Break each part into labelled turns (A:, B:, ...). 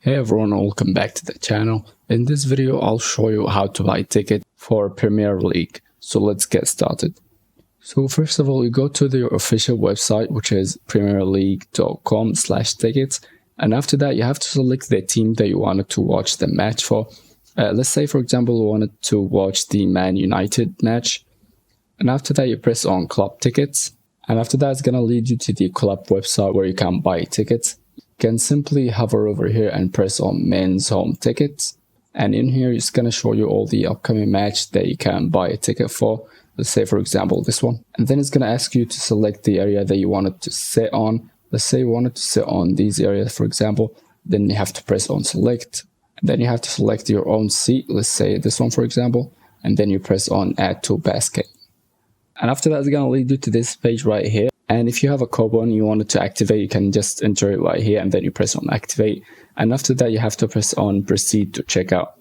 A: Hey everyone, welcome back to the channel. In this video, I'll show you how to buy a ticket for Premier League. So let's get started. So first of all, you go to their official website, which is premierleague.com/tickets. And after that, you have to select the team that you wanted to watch the match for. Let's say, for example, you wanted to watch the Man United match. And after that, you press on club tickets. And after that, it's going to lead you to the club website where you can buy tickets. You can simply hover over here and press on men's home tickets, and in here it's going to show you all the upcoming match that you can buy a ticket for. Let's say, for example, this one, and then it's going to ask you to select the area that you wanted to sit on. Let's say you wanted to sit on these areas, for example. Then you have to press on select, and then you have to select your own seat. Let's say this one, for example, and then you press on add to basket. And after that, it's going to lead you to this page right here. And if you have a coupon you wanted to activate, you can just enter it right here and then you press on activate. And after that, you have to press on proceed to checkout.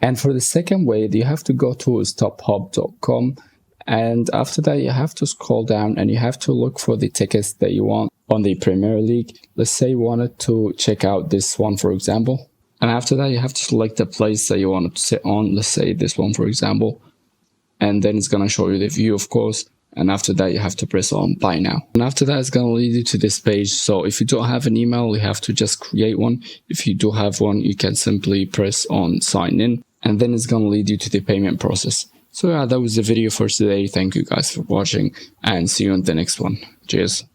A: And for the second way, you have to go to stophub.com. And after that, you have to scroll down and you have to look for the tickets that you want on the Premier League. Let's say you wanted to check out this one, for example. And after that, you have to select the place that you wanted to sit on. Let's say this one, for example. And then it's going to show you the view, of course. And after that, you have to press on buy now. And after that, it's going to lead you to this page. So if you don't have an email, you have to just create one. If you do have one, you can simply press on sign in. And then it's going to lead you to the payment process. So yeah, that was the video for today. Thank you guys for watching and see you in the next one. Cheers.